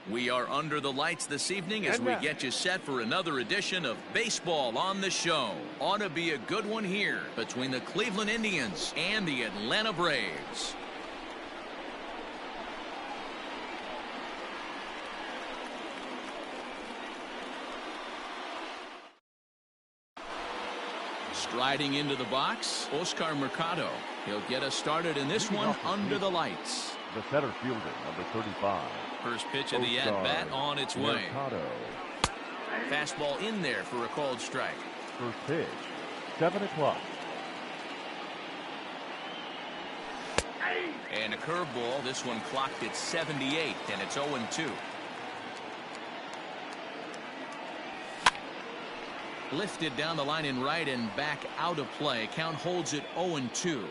We are under the lights this evening as we get you set for another edition of Baseball on the Show. Ought to be a good one here between the Cleveland Indians and the Atlanta Braves. Striding into the box, Oscar Mercado. He'll get us started in this one under the lights. The center fielder, number 35. First pitch of the at-bat on its way. Mercado. Fastball in there for a called strike. First pitch, 7 o'clock. And a curveball. This one clocked at 78, and it's 0-2. Lifted down the line in right and back out of play. Count holds it 0-2.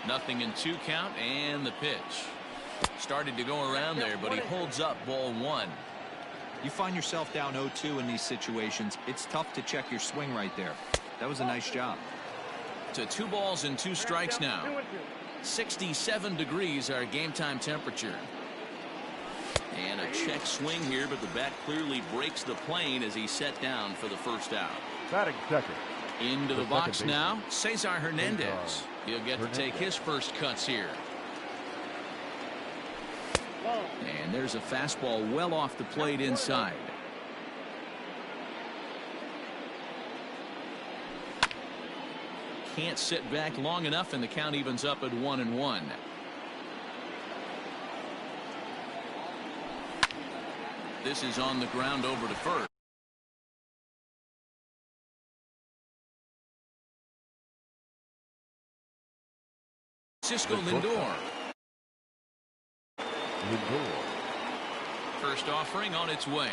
Nothing in 2 count, and the pitch. Started to go around there, but he holds up ball 1. You find yourself down 0-2 in these situations. It's tough to check your swing right there. That was a nice job. To 2 balls and 2 strikes now. 67 degrees our game time temperature. And a check swing here, but the bat clearly breaks the plane as he's set down for the first out. Batting second. Into the box now, Cesar Hernandez. He'll get to take his first cuts here. And there's a fastball well off the plate inside. Can't sit back long enough, and the count evens up at 1-1. This is on the ground over to first. Francisco Lindor. First offering on its way.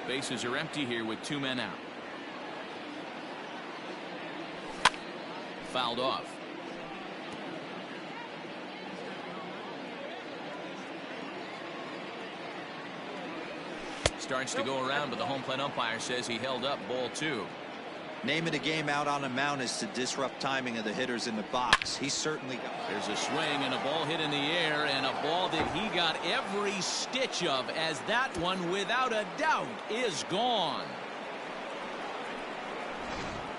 Bases are empty here with 2 men out. Fouled off. Starts to go around, but the home plate umpire says he held up ball 2. Name of the game out on the mound is to disrupt timing of the hitters in the box. He certainly got. There's a swing and a ball hit in the air, and a ball that he got every stitch of, as that one without a doubt is gone.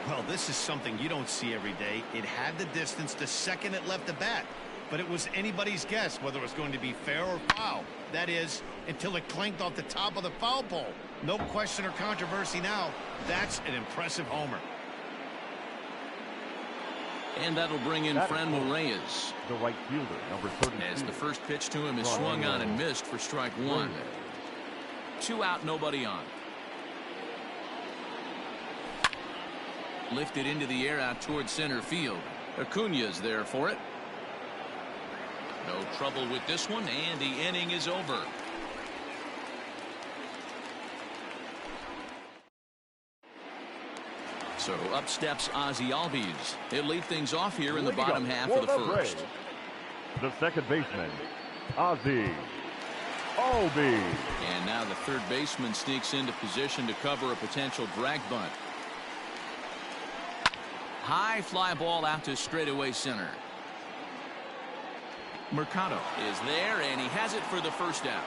Well, this is something you don't see every day. It had the distance the second it left the bat, but it was anybody's guess whether it was going to be fair or foul. That is, until it clanked off the top of the foul pole. No question or controversy now. That's an impressive homer. And that'll bring in Franmil Reyes. The right fielder, number 32. As the first pitch to him is swung on and missed for strike 1. 2 out, nobody on. Lifted into the air out toward center field. Acuna's there for it. No trouble with this one, and the inning is over. So up steps Ozzie Albies. He'll lead things off here in the bottom half of the first. The second baseman, Ozzie Albies. And now the third baseman sneaks into position to cover a potential drag bunt. High fly ball out to straightaway center. Mercado is there, and he has it for the first out.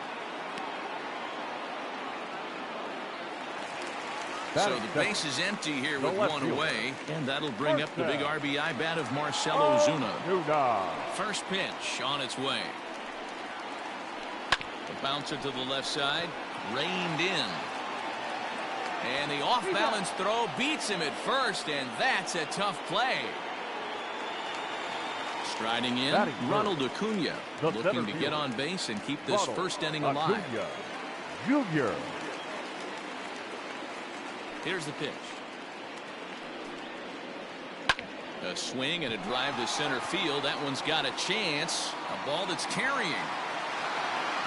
So the base is empty here with 1 away, and that'll bring up the big RBI bat of Marcell Ozuna. First pitch on its way. The bouncer to the left side, reined in. And the off-balance throw beats him at first, and that's a tough play. Striding in, Ronald Acuna, looking to get on base and keep this first inning alive. Junior. Here's the pitch. A swing and a drive to center field. That one's got a chance. A ball that's carrying.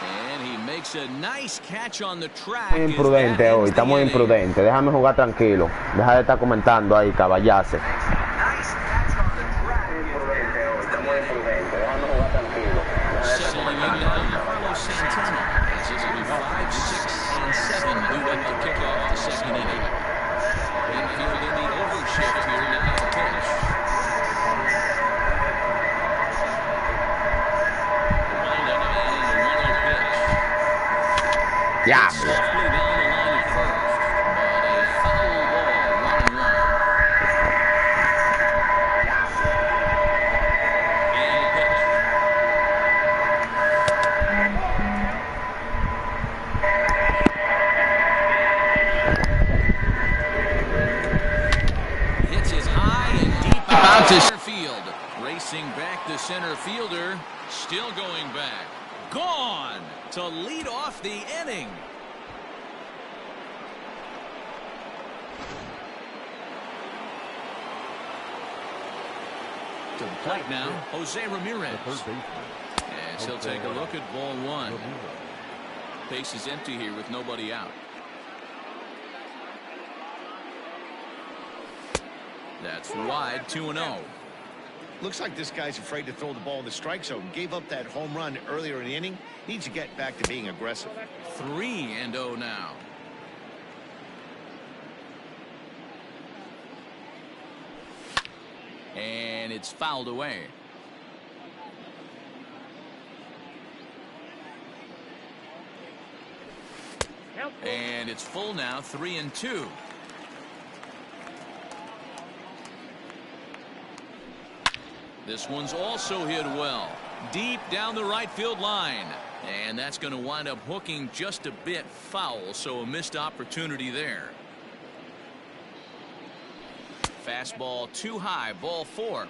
And he makes a nice catch on the track. Muy imprudente hoy, está muy imprudente. Déjame jugar tranquilo. Deja de estar comentando ahí, caballace. Settling in now, Carlos Santana. As this will be 5, 6, and 7 lead up to kick off the second inning. Infield in the overshift here now at the pitch. Yeah. Softly down the line at first, but a foul ball, 1-1. And the pitch. Hits is high and deep out to center field. Racing back the center fielder, still going back. Gone to lead off the inning. To the plate now, Jose Ramirez. The third baseman. As he'll take a look at ball one. Base is empty here with nobody out. That's wide, 2-0. Looks like this guy's afraid to throw the ball in the strike zone. Gave up that home run earlier in the inning. Needs to get back to being aggressive. 3-0 now. And it's fouled away. And it's full now, 3-2. This one's also hit well. Deep down the right field line. And that's going to wind up hooking just a bit foul, so a missed opportunity there. Fastball too high, ball 4.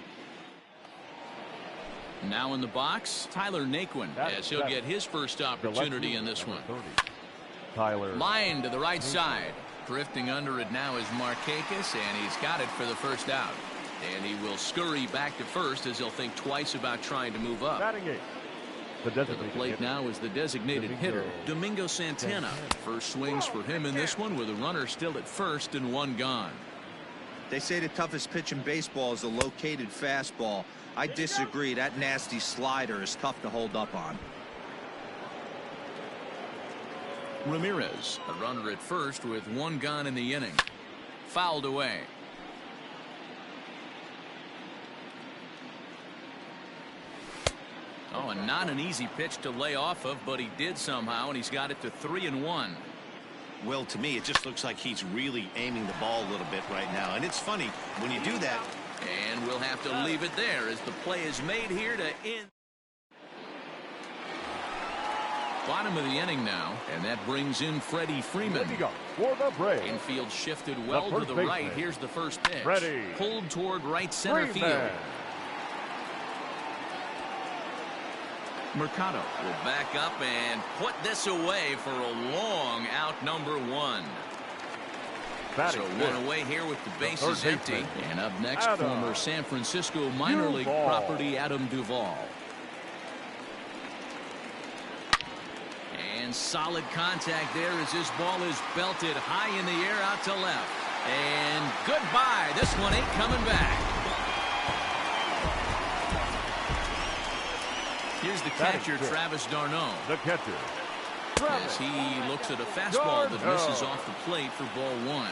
Now in the box, Tyler Naquin, as he'll get his first opportunity in this one. Tyler. Line to the right side. Drifting under it now is Markakis, and he's got it for the first out. And he will scurry back to first as he'll think twice about trying to move up. Batting eight. The plate now is the designated hitter, Domingo Santana. First swings for him in this one with a runner still at first and one gone. They say the toughest pitch in baseball is a located fastball. I disagree. That nasty slider is tough to hold up on. Ramirez, a runner at first with one gone in the inning. Fouled away. Oh, and not an easy pitch to lay off of, but he did somehow, and he's got it to 3-1. Well, to me, it just looks like he's really aiming the ball a little bit right now. And it's funny, when you do that. And we'll have to leave it there as the play is made here to end. Bottom of the inning now, and that brings in Freddie Freeman. For the Braves. Infield shifted well to the right. Here's the first pitch. Freddie Pulled toward right center field. Mercado will back up and put this away for a long out, number 1. So one away here with the bases empty. And up next, former San Francisco minor league property Adam Duvall. And solid contact there as this ball is belted high in the air out to left. And goodbye. This one ain't coming back. Here's the catcher, Travis d'Arnaud. The catcher. As he looks at a fastball that misses off the plate for ball 1.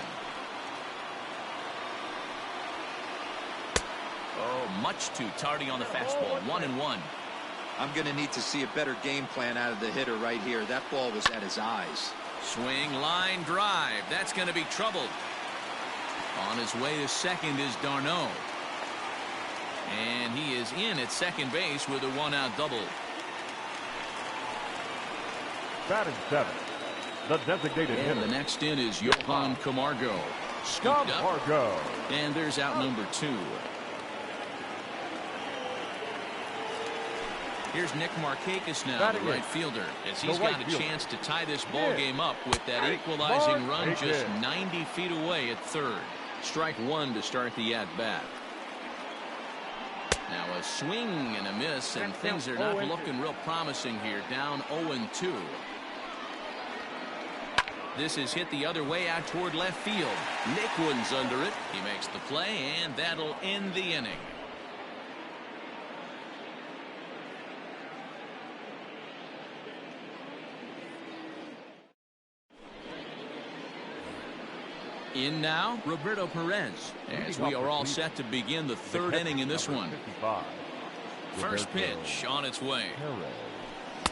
Oh, much too tardy on the fastball. 1-1. I'm going to need to see a better game plan out of the hitter right here. That ball was at his eyes. Swing, line, drive. That's going to be troubled. On his way to second is d'Arnaud. And he is in at second base with a one-out double. Batting 7. The designated hitter. And the next in is Johan Camargo. Scooped up. And there's out number 2. Here's Nick Markakis now, the right fielder, as he's got a chance to tie this ball game up with that equalizing run just 90 feet away at third. Strike 1 to start the at-bat. Now a swing and a miss, and things are not looking real promising here. Down 0-2. This is hit the other way out toward left field. Naquin's under it. He makes the play, and that'll end the inning. In now, Roberto Perez, as we are all set to begin the third inning in this one. First pitch on its way.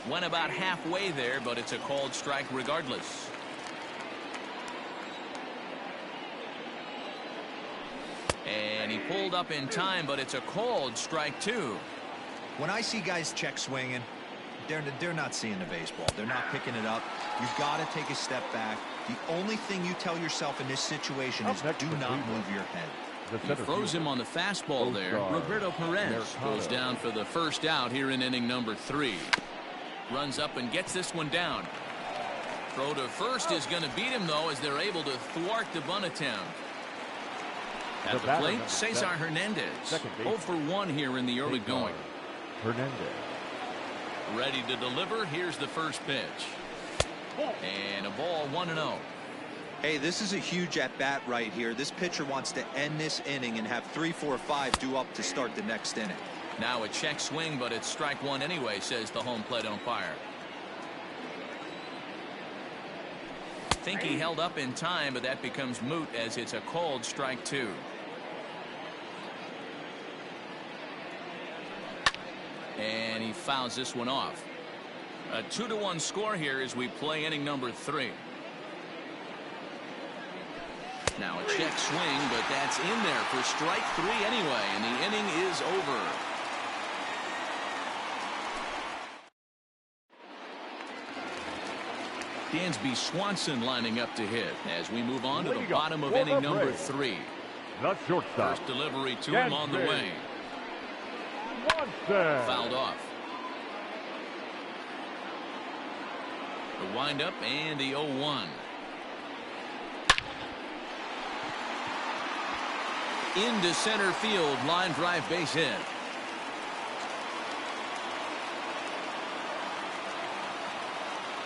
Went about halfway there, but it's a called strike regardless. And he pulled up in time, but it's a called strike two. When I see guys check swinging, they're not seeing the baseball. They're not picking it up. You've got to take a step back. The only thing you tell yourself in this situation is do not move your head. He froze him on the fastball there. Roberto Perez goes down for the first out here in inning number 3. Runs up and gets this one down. Throw to first is going to beat him, though, as they're able to thwart the bunt attempt. At the plate, Cesar Hernandez. 0 for 1 here in the early going. Hernandez. Ready to deliver. Here's the first pitch. And a ball 1-0. Hey, this is a huge at-bat right here. This pitcher wants to end this inning and have 3, 4, 5 due up to start the next inning. Now a check swing, but it's strike one anyway, says the home plate umpire. Think he held up in time, but that becomes moot as it's a called strike two. And he fouls this one off. A 2-1 score here as we play inning number 3. Now a check swing, but that's in there for strike 3 anyway, and the inning is over. Dansby Swanson lining up to hit as we move on to the bottom of inning number 3. The shortstop. First delivery to him on the way. Fouled off. The windup and the 0-1. Into center field, line drive base hit.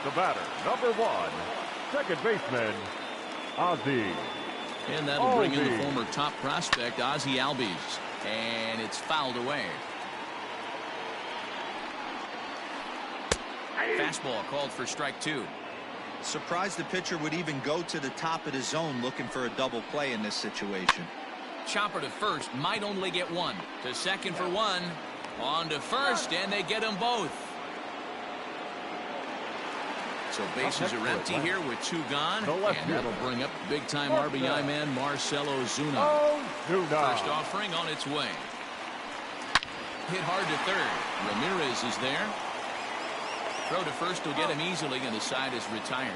The batter, number 1, second baseman, Ozzie. And that'll bring in the former top prospect, Ozzie Albies. And it's fouled away. Fastball called for strike 2. Surprised the pitcher would even go to the top of the zone looking for a double play in this situation. Chopper to first, might only get one. To second for one. On to first, and they get them both. So bases are empty here with 2 gone. And that'll bring up big-time RBI man Marcell Ozuna. First offering on its way. Hit hard to third. Ramirez is there. Throw to first will get him easily, and the side is retired.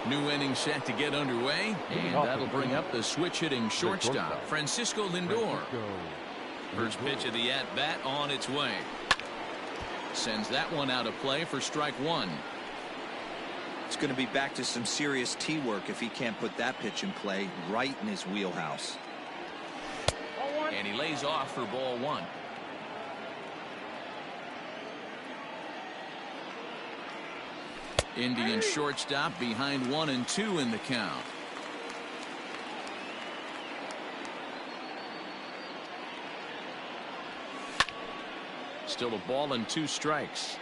New inning set to get underway, and that'll bring up the switch-hitting shortstop, Francisco Lindor. First pitch of the at-bat on its way. Sends that one out of play for strike 1. It's going to be back to some serious tee work if he can't put that pitch in play right in his wheelhouse. And he lays off for ball 1. Indian shortstop behind 1 and 2 in the count. Still a ball and 2 strikes.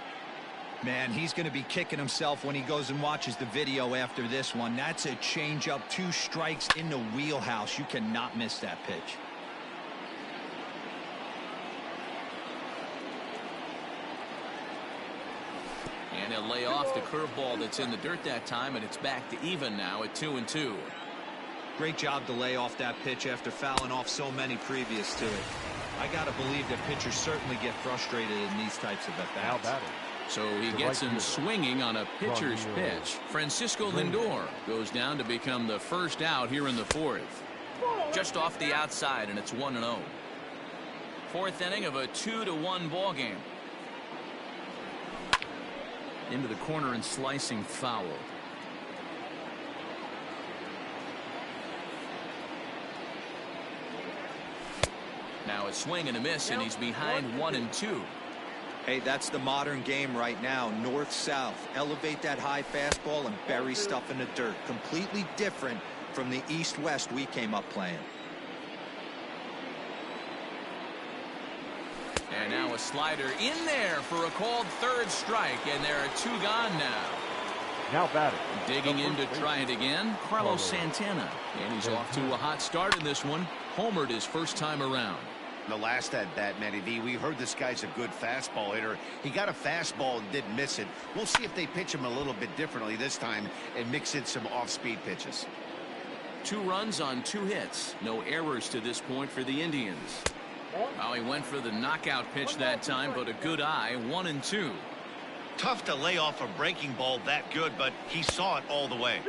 Man, he's going to be kicking himself when he goes and watches the video after this one. That's a changeup, 2 strikes in the wheelhouse. You cannot miss that pitch. And he'll lay off the curveball that's in the dirt that time, and it's back to even now at 2 and 2. Great job to lay off that pitch after fouling off so many previous to it. I got to believe that pitchers certainly get frustrated in these types of at-bats. So he gets him swinging on a pitcher's pitch. Francisco Lindor goes down to become the first out here in the 4th. Just off the outside, and it's 1-0. 4th inning of a 2-1 ball game. Into the corner and slicing foul. Now a swing and a miss, and he's behind 1 and 2. Hey, that's the modern game right now. North-south. Elevate that high fastball and bury stuff in the dirt. Completely different from the east-west we came up playing. And now a slider in there for a called 3rd strike, and there are 2 gone now. Now batting. Digging in to try it again, Carlos Santana. And he's off to a hot start in this one. Homered his first time around. The last at bat, Matty V, we heard this guy's a good fastball hitter. He got a fastball and didn't miss it. We'll see if they pitch him a little bit differently this time and mix in some off-speed pitches. 2 runs on 2 hits. No errors to this point for the Indians. Well, he went for the knockout pitch that time, but a good eye, 1-2. Tough to lay off a breaking ball that good, but he saw it all the way.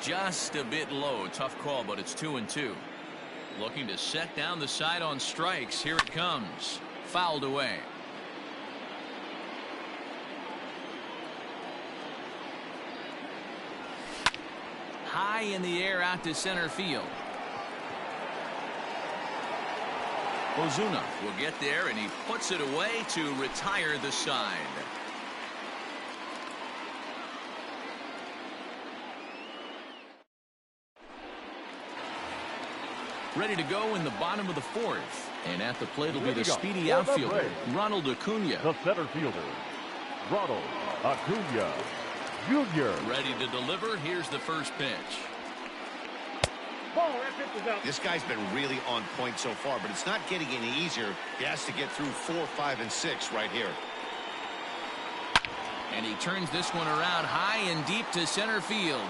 Just a bit low. Tough call, but it's 2-2. Looking to set down the side on strikes. Here it comes. Fouled away. High in the air out to center field. Ozuna will get there, and he puts it away to retire the side. Ready to go in the bottom of the 4th. And at the plate will be the speedy outfielder, Ronald Acuna. The center fielder, Ronald Acuna Jr. Ready to deliver. Here's the first pitch. This guy's been really on point so far, but it's not getting any easier. He has to get through 4, 5, and 6 right here. And he turns this one around high and deep to center field.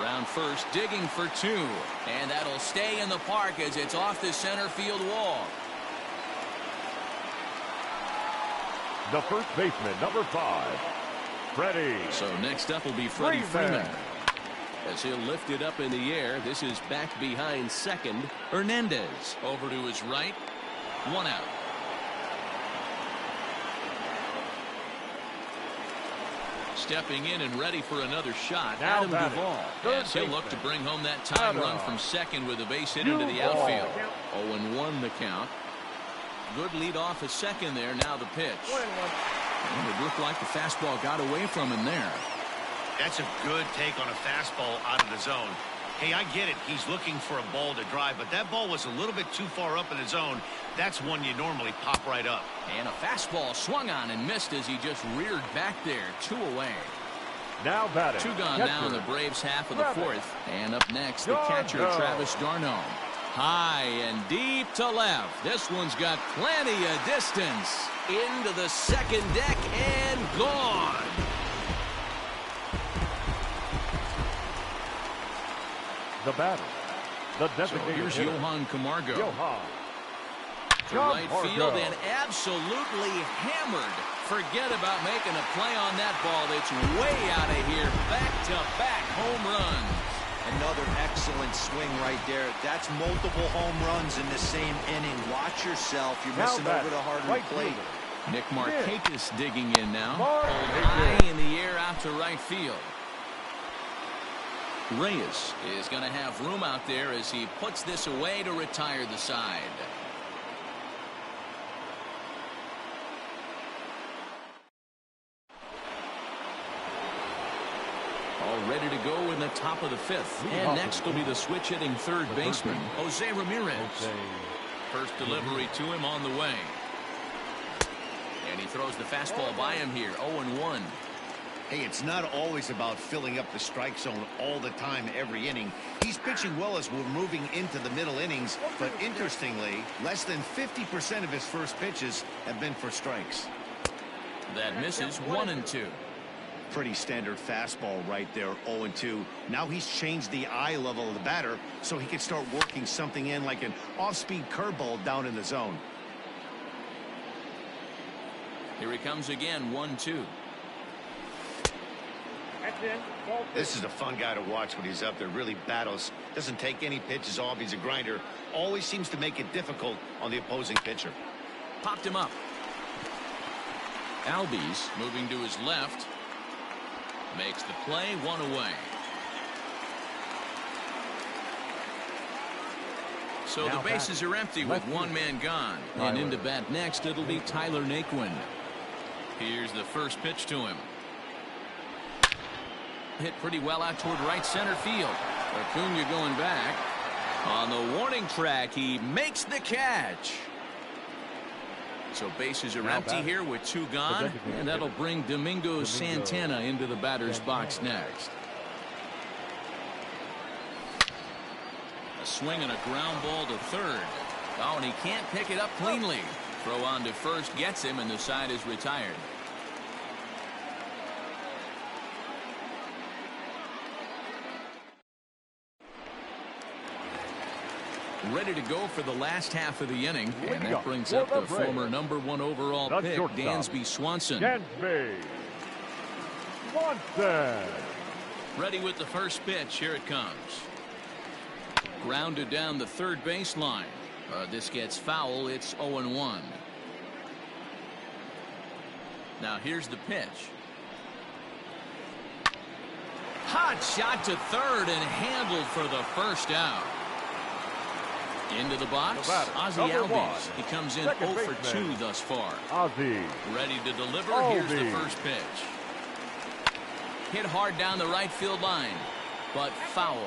Around first, digging for 2. And that'll stay in the park as it's off the center field wall. The first baseman, number 5, Freddie. So next up will be Freddie Freeman. As he'll lift it up in the air, this is back behind second. Hernandez over to his right. 1 out. Stepping in and ready for another shot, now Adam Duvall. As he'll look to bring home that tying run from second with a base hit into the outfield. 0-1 the count. Good lead off a second there. Now the pitch. And it looked like the fastball got away from him there. That's a good take on a fastball out of the zone. Hey, I get it. He's looking for a ball to drive, but that ball was a little bit too far up in the zone. That's one you normally pop right up. And a fastball swung on and missed as he just reared back there. 2 away. Now batting. 2 gone now in the Braves half of the 4th. And up next, the catcher, Travis d'Arnaud. High and deep to left. This one's got plenty of distance. Into the second deck and gone. The batter, the So designated here's hitter, Johan Camargo. To John right Margo. field and absolutely hammered. Forget about making a play on that ball. It's way out of here. Back-to-back home runs. Another excellent swing right there. That's multiple home runs in the same inning. Watch yourself. You're missing over the heart of the plate. Nick Markakis digging in now. Markakis. High in the air out to right field. Reyes is going to have room out there as he puts this away to retire the side. All ready to go in the top of the 5th. And next will be the switch hitting third baseman, Jose Ramirez. First delivery to him on the way. And he throws the fastball by him here. 0-1. Hey, it's not always about filling up the strike zone all the time every inning. He's pitching well as we're moving into the middle innings, but interestingly, less than 50% of his first pitches have been for strikes. That misses. 1-2. Pretty standard fastball right there, 0-2. Now he's changed the eye level of the batter so he can start working something in like an off-speed curveball down in the zone. Here he comes again. 1-2. This is a fun guy to watch when he's up there. Really battles. Doesn't take any pitches off. He's a grinder. Always seems to make it difficult on the opposing pitcher. Popped him up. Albies moving to his left. Makes the play. 1 away. So the bases are empty with 1 man gone. And into bat next, it'll be Tyler Naquin. Here's the first pitch to him. Hit pretty well out toward right center field. Acuna going back. On the warning track, he makes the catch. So bases are empty here with 2 gone, and that'll bring Domingo Santana into the batter's box next. A swing and a ground ball to third. Oh, and he can't pick it up cleanly. Throw on to first gets him, and the side is retired. Ready to go for the last half of the inning, and that brings up the former #1 overall pick, Dansby Swanson. Dansby Swanson. Ready with the first pitch. Here it comes. Grounded down the third baseline. This gets foul. It's 0-1. Now here's the pitch. Hot shot to third and handled for the first out. Into the box, Ozzie Albies. He comes in 0 for 2 thus far. Ozzie. Ready to deliver. Here's the first pitch. Hit hard down the right field line, but foul.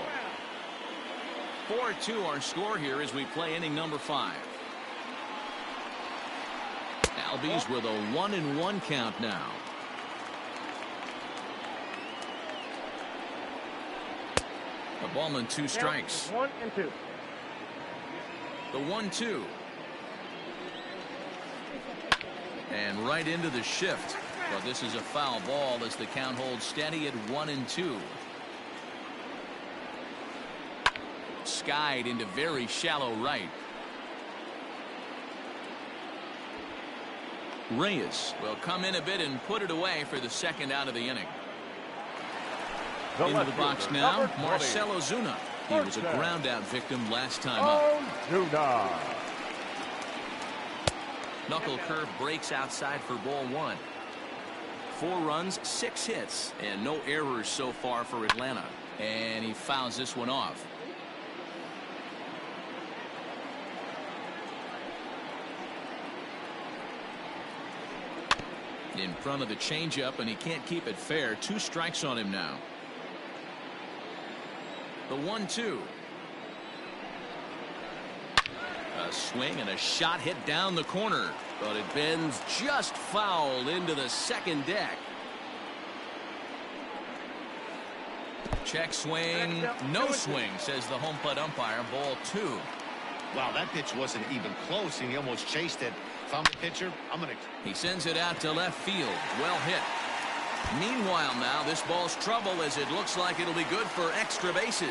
4-2 our score here as we play inning number 5. Albies with a 1-1 count now. A ball and 2 strikes. 1-2. The 1-2. And right into the shift. But this is a foul ball as the count holds steady at 1-2. Skied into very shallow right. Reyes will come in a bit and put it away for the second out of the inning. Into the box now, Marcell Ozuna. He was a ground-out victim last time up. Knuckle curve breaks outside for ball 1. 4 runs, 6 hits, and no errors so far for Atlanta. And he fouls this one off. In front of the changeup, and he can't keep it fair. 2 strikes on him now. The 1-2. A swing and a shot hit down the corner, but it bends just foul into the second deck. Check swing, no swing, says the home plate umpire. Ball 2. Wow, that pitch wasn't even close, and he almost chased it. If I'm the pitcher, He sends it out to left field. Well hit. Meanwhile now, this ball's trouble as it looks like it'll be good for extra bases.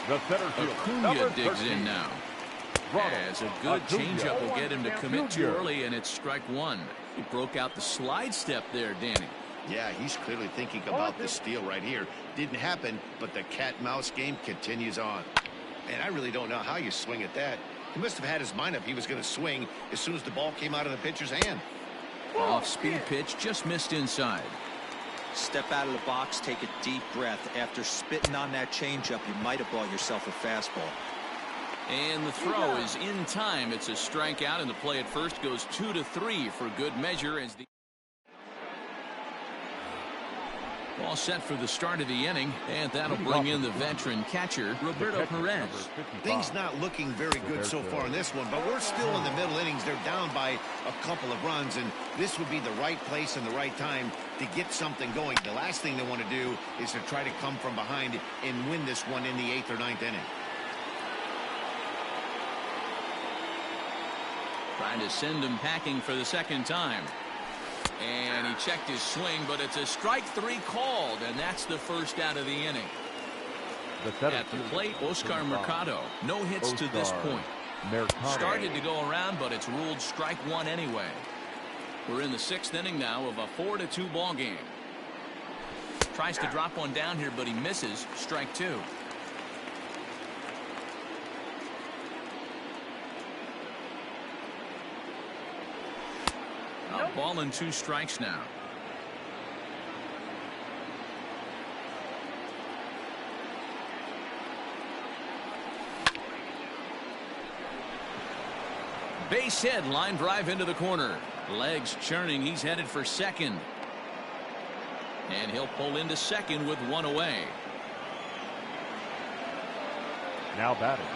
The center fielder, Acuna digs in now. As a good changeup will get him to commit too early, and it's strike 1. He broke out the slide step there, Danny. Yeah, he's clearly thinking about the steal right here. Didn't happen, but the cat-mouse game continues on. And I really don't know how you swing at that. He must have had his mind up he was going to swing as soon as the ball came out of the pitcher's hand. Off-speed pitch, just missed inside. Step out of the box, take a deep breath. After spitting on that changeup, you might have bought yourself a fastball. And the throw is in time. It's a strikeout, and the play at first goes 2-3 for good measure as the all set for the start of the inning, and that'll bring in the veteran catcher, Roberto Perez. Things not looking very good so far in this one, but we're still in the middle innings. They're down by a couple of runs, and this would be the right place and the right time to get something going. The last thing they want to do is to try to come from behind and win this one in the 8th or 9th inning. Trying to send him packing for the second time. And he checked his swing, but it's a strike 3 called, and that's the first out of the inning. At the plate, Oscar Mercado. No hits to this point. Started to go around, but it's ruled strike 1 anyway. We're in the 6th inning now of a 4-2 ball game. Tries to drop one down here, but he misses. Strike 2. A ball and 2 strikes now. Base hit, line drive into the corner. Legs churning, he's headed for second. And he'll pull into second with 1 away. Now batting,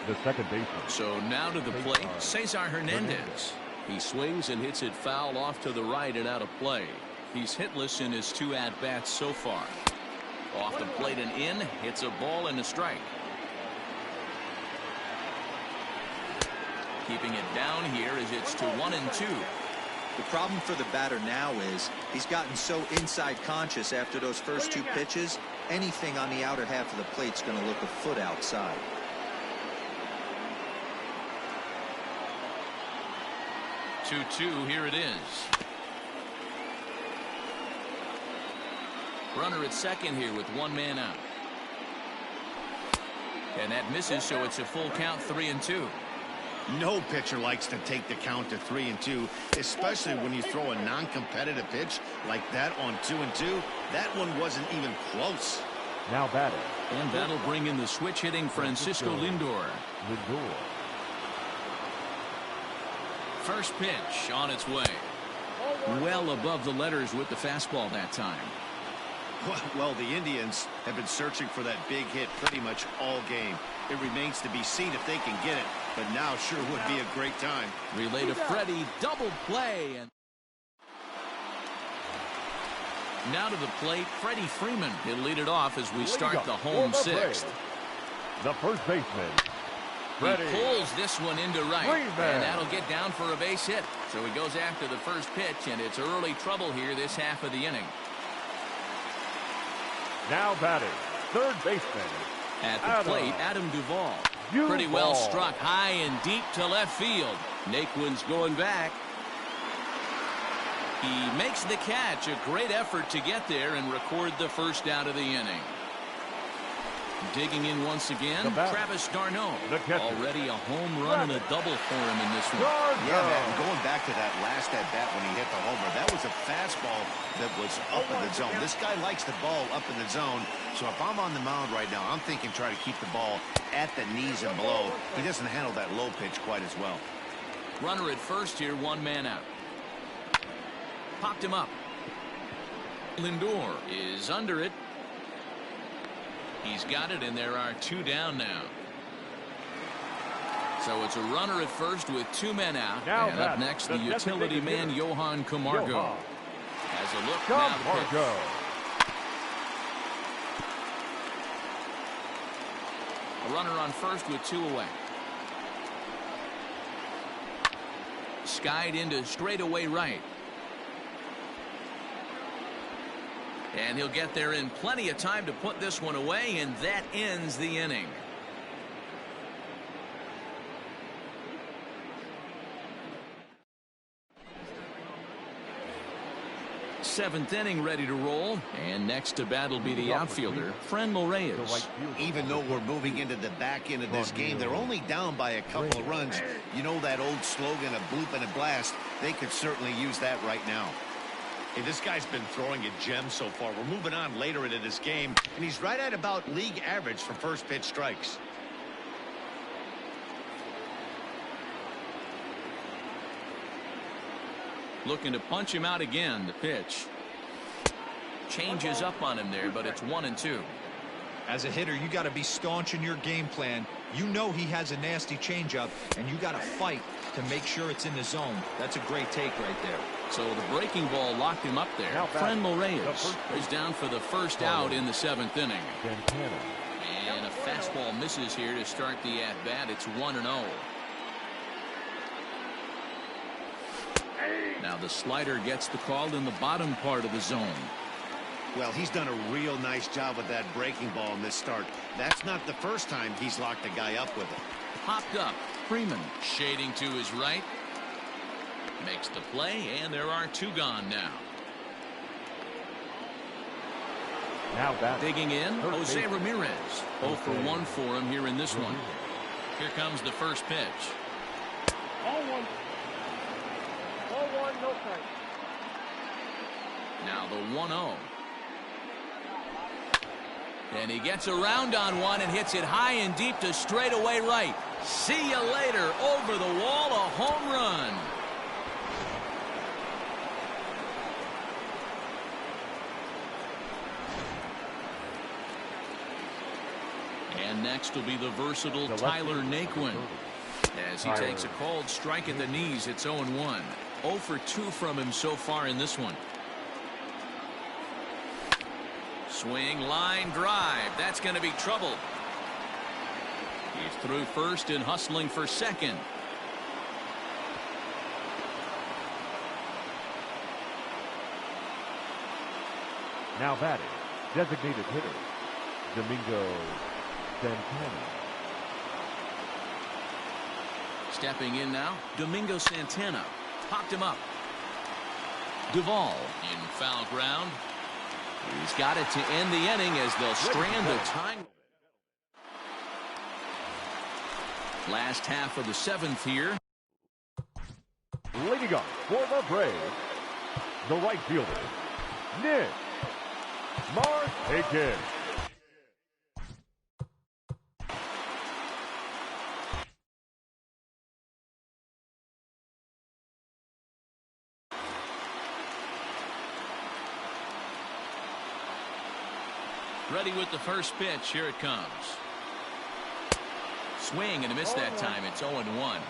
the second baseman. So now to the plate, Cesar Hernandez. He swings and hits it foul off to the right and out of play. He's hitless in his 2 at-bats so far. Off the plate and in, hits a ball and a strike. Keeping it down here as it's to 1-2. The problem for the batter now is he's gotten so inside conscious after those first 2 pitches. Anything on the outer half of the plate's going to look a foot outside. Two, here it is. Runner at second here with 1 man out. And that misses, so it's a full count, 3-2. No pitcher likes to take the count to 3-2, especially when you throw a non-competitive pitch like that on 2-2. That one wasn't even close. Now batting. And that'll bring in the switch hitting Francisco Lindor. First pitch on its way. Well above the letters with the fastball that time. Well, the Indians have been searching for that big hit pretty much all game. It remains to be seen if they can get it, but now sure would be a great time. Relay to Freddie, double play. And now to the plate, Freddie Freeman. He'll lead it off as we start the home 6th. The first baseman, Freddie. He pulls this one into right, Freeman. and that'll get down for a base hit. So he goes after the first pitch, and it's early trouble here this half of the inning. Now batting, third baseman, at the plate, Adam Duvall. Pretty well struck high and deep to left field. Naquin's going back. He makes the catch. A great effort to get there and record the first out of the inning. Digging in once again, Travis d'Arnaud. Already a home run and a double for him in this one. Yeah, man, going back to that last at-bat when he hit the homer, that was a fastball that was up in the zone. This guy likes the ball up in the zone, so if I'm on the mound right now, I'm thinking try to keep the ball at the knees and below. He doesn't handle that low pitch quite as well. Runner at first here, 1 man out. Popped him up. Lindor is under it. He's got it, and there are 2 down now. So it's a runner at first with 2 men out. And up next, the utility man, Johan Camargo. Has a look now to pitch. A runner on first with 2 away. Skied into straightaway right. And he'll get there in plenty of time to put this one away, and that ends the inning. Seventh inning ready to roll, and next to bat will be the outfielder, Franmil Reyes. Even though we're moving into the back end of this game, they're only down by a couple of runs. You know that old slogan, a bloop and a blast? They could certainly use that right now. Hey, this guy's been throwing a gem so far. We're moving on later into this game, and he's right at about league average for first pitch strikes. Looking to punch him out again. The pitch changes up on him there, but it's 1-2. As a hitter, you got to be staunch in your game plan. You know he has a nasty changeup, and you got to fight to make sure it's in the zone. That's a great take right there. So the breaking ball locked him up there. Franmil Reyes is down for the first out in the 7th inning. And a fastball misses here to start the at-bat. It's 1-0. Now the slider gets the call in the bottom part of the zone. Well, he's done a real nice job with that breaking ball in this start. That's not the first time he's locked a guy up with it. Popped up. Freeman shading to his right. Makes the play, and there are 2 gone now. Digging in, Jose Ramirez. 0 for 1 for him here in this one. Here comes the first pitch. 0-1. 0-1, no strike. Now the 1-0. And he gets around on one and hits it high and deep to straightaway right. See you later. Over the wall, a home run. And next will be the versatile Tyler Naquin. As he takes a called strike at the knees, it's 0-1. 0 for 2 from him so far in this one. Swing, line drive. That's going to be trouble. He's through first and hustling for second. Now batting, designated hitter, Domingo Santana. Stepping in now, Domingo Santana. Popped him up. Duvall in foul ground. He's got it to end the inning as they'll strand the time. Last half of the 7th here. Leading up for the Braves, the right fielder, Nick Markakis. Ready with the first pitch. Here it comes. Swing and a miss that time. It's 0-1.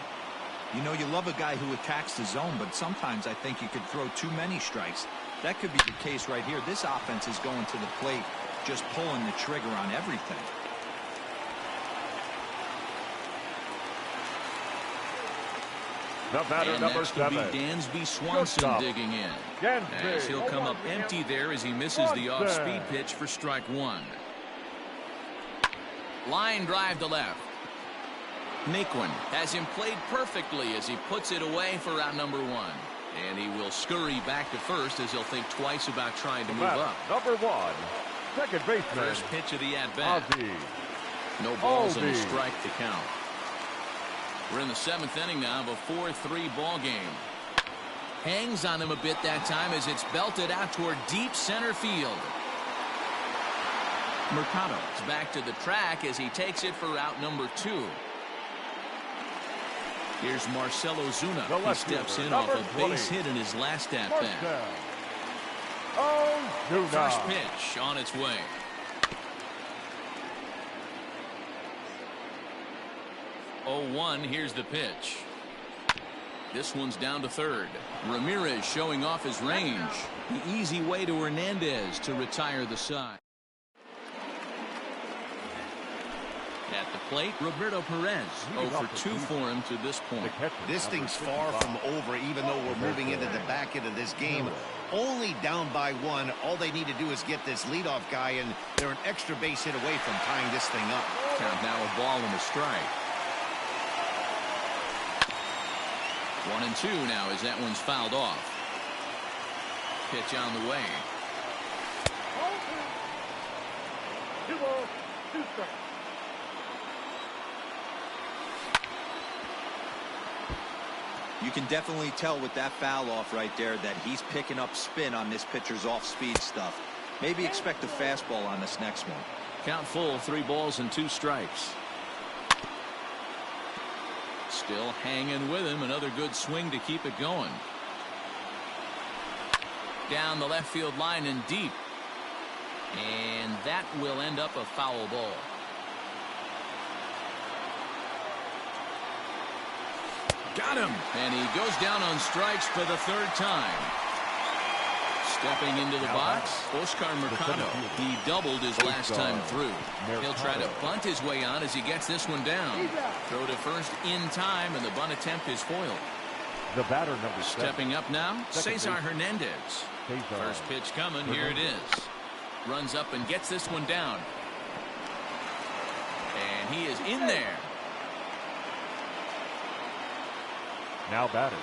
You know, you love a guy who attacks the zone, but sometimes I think you could throw too many strikes. That could be the case right here. This offense is going to the plate, just pulling the trigger on everything. The batter, and number next 7. will be Dansby Swanson digging in. As he'll come up empty there as he misses the off-speed pitch for strike 1. Line drive to left. Naquin has him played perfectly as he puts it away for out number 1. And he will scurry back to first as he'll think twice about trying to move up. Number 1, second baseman. First pitch of the at-bat. Ozzie. No balls and a strike to count. We're in the 7th inning now of a 4-3 ball game. Hangs on him a bit that time as it's belted out toward deep center field. Mercado is back to the track as he takes it for out number 2. Here's Marcelo Zuna. He steps in off a base hit in his last at-bat. First pitch on its way. 0-1. Here's the pitch. This one's down to third. Ramirez showing off his range. The easy way to Hernandez to retire the side. At the plate, Roberto Perez. 0 for 2 for him to this point. This thing's far from over, even though we're moving into the back end of this game. Only down by 1. All they need to do is get this leadoff guy, and they're an extra base hit away from tying this thing up. Count now a ball and a strike. 1-2 now as that one's fouled off. Pitch on the way. 2 balls, 2 strikes. You can definitely tell with that foul off right there that he's picking up spin on this pitcher's off-speed stuff. Maybe expect a fastball on this next one. Count full, 3 balls and 2 strikes. Still hanging with him. Another good swing to keep it going. Down the left field line and deep. And that will end up a foul ball. Got him. And he goes down on strikes for the 3rd time. Stepping into the box, Oscar Mercado. He doubled his last time through. He'll try to bunt his way on as he gets this one down. Throw to first in time, and the bunt attempt is foiled. The batter, number 7. Stepping up now, Cesar Hernandez. First pitch coming. Here it is. Runs up and gets this one down. And he is in there. Now batting.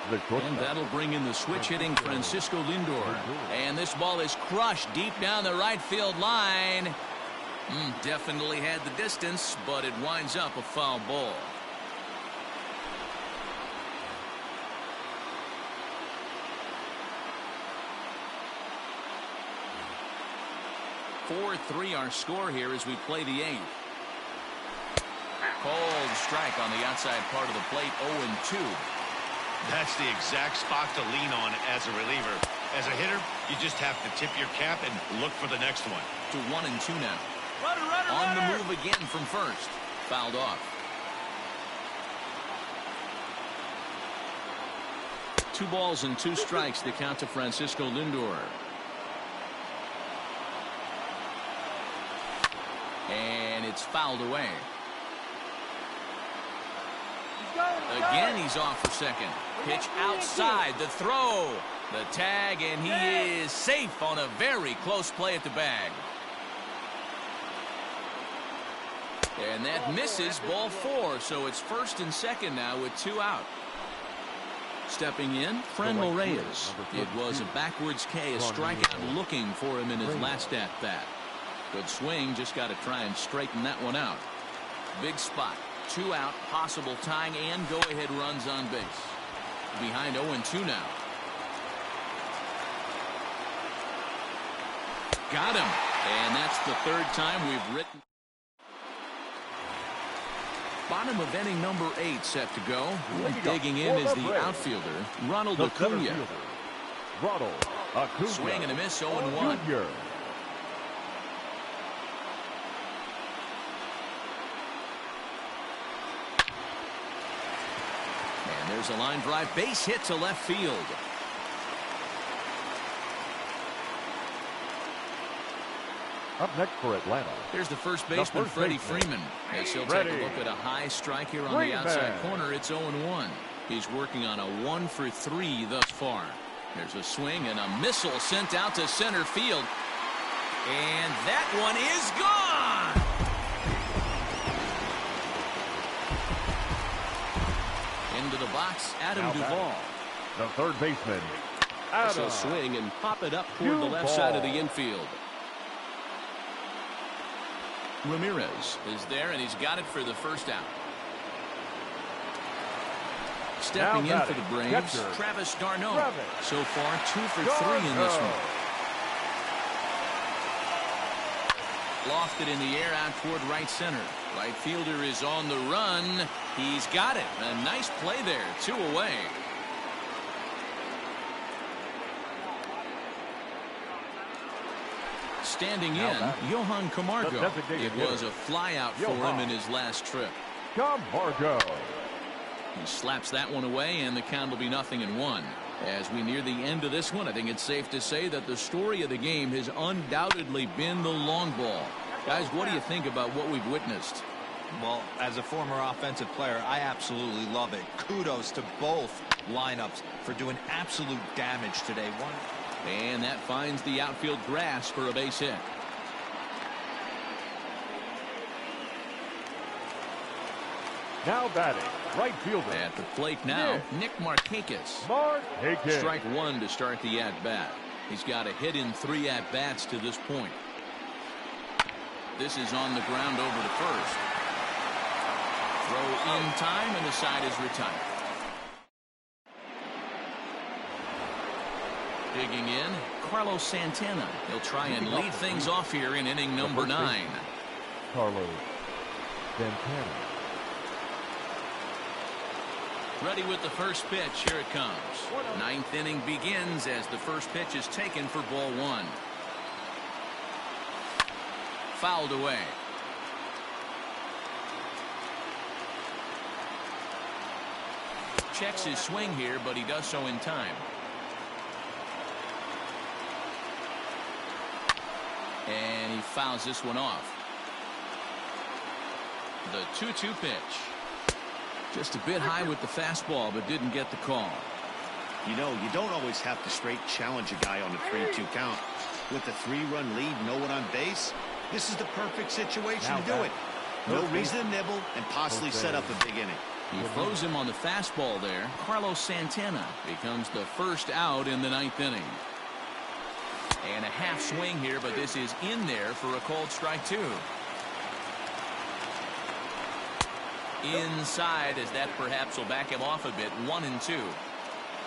And that'll bring in the switch-hitting Francisco Lindor. And this ball is crushed deep down the right field line. Definitely had the distance, but it winds up a foul ball. .43 our score here as we play the 8th. Cold strike on the outside part of the plate. 0-2. That's the exact spot to lean on as a reliever. As a hitter, you just have to tip your cap and look for the next one. To 1-2 now. On the move again from first. Fouled off. 2 balls and 2 strikes to count to Francisco Lindor. And it's fouled away. Again, he's off for second. Pitch outside. The throw. The tag, and he is safe on a very close play at the bag. And that misses, ball 4. So it's first and second now with 2 out. Stepping in, Franmil Reyes. It was a backwards K, a strikeout looking for him in his last at-bat. Good swing, just got to try and straighten that one out. Big spot, 2 out, possible tying and go-ahead runs on base. Behind 0-2 now. Got him, and that's the 3rd time we've written. Bottom of inning number 8 set to go. Digging in is the outfielder, Ronald Acuna. Swing and a miss, 0-1. And there's a line drive, base hit to left field. Up next for Atlanta. Here's the first baseman, Freddie Freeman. As he'll take a look at a high strike here on the outside corner. It's 0-1. He's working on a 1 for 3 thus far. There's a swing and a missile sent out to center field. And that one is gone. Into the box, Adam Duvall. The 3rd baseman, Adam. A swing and pop it up toward the left side of the infield. Ramirez is there, and he's got it for the first out. Stepping in for the Braves, Travis d'Arnaud. So far, 2 for 3 in this one. Lofted in the air out toward right center. Right fielder is on the run. He's got it. A nice play there. 2 away. Standing in, Johan Camargo. It was a flyout for him in his last trip. Camargo. He slaps that one away, and the count will be 0-1. As we near the end of this one, I think it's safe to say that the story of the game has undoubtedly been the long ball. Guys, what do you think about what we've witnessed? Well, as a former offensive player, I absolutely love it. Kudos to both lineups for doing absolute damage today. And that finds the outfield grass for a base hit. Now batting, right fielder. At the plate now, Nick Markakis. Strike 1 to start the at-bat. He's got a hit in 3 at-bats to this point. This is on the ground over to first. Throw in time, and the side is retired. Digging in, Carlos Santana. He'll try and lead things off here in inning number 9. Carlos Santana. Ready with the first pitch. Here it comes. 9th inning begins as the first pitch is taken for ball 1. Fouled away. Checks his swing here, but he does so in time. And he fouls this one off. The 2-2 pitch. Just a bit high with the fastball, but didn't get the call. You know, you don't always have to straight challenge a guy on a 3-2 count. With a 3-run lead, no one on base, this is the perfect situation to do it. No reason to nibble and possibly set up a big inning. He throws him on the fastball there. Carlos Santana becomes the first out in the 9th inning. And a half swing here, but this is in there for a called strike 2. Inside, as that perhaps will back him off a bit. 1-2.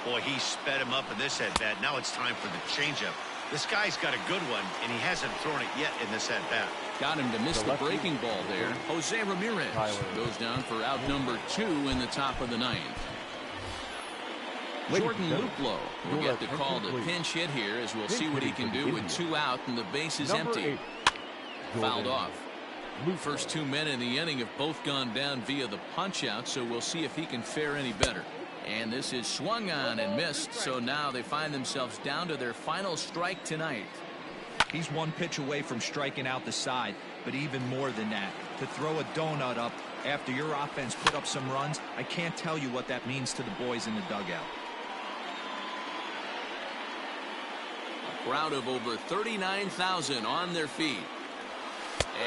Boy, he sped him up in this at-bat. Now it's time for the changeup. This guy's got a good one, and he hasn't thrown it yet in this at-bat. Got him to miss the breaking ball there. Jose Ramirez goes down for out number 2 in the top of the 9th. Jordan Luplow will get the call to pinch hit here, as we'll see what he can do with 2 out and the base is empty. fouled off. First 2 men in the inning have both gone down via the punch out, so we'll see if he can fare any better. And this is swung on and missed, so now they find themselves down to their final strike tonight. He's one pitch away from striking out the side, but even more than that, to throw a donut up after your offense put up some runs, I can't tell you what that means to the boys in the dugout. A crowd of over 39,000 on their feet.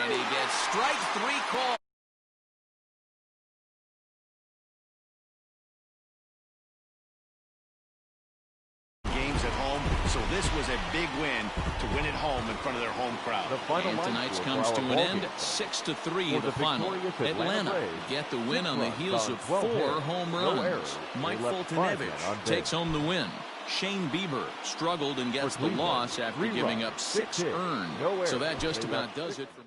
And he gets strike 3 called. Games at home, so this was a big win to win at home in front of their home crowd. And tonight's comes to an end, 6-3 the final. Atlanta get the win on the heels of 4 home runs. Mike Foltynewicz takes home the win. Shane Bieber struggled and gets the loss after giving up 6 earned. So that just about does it for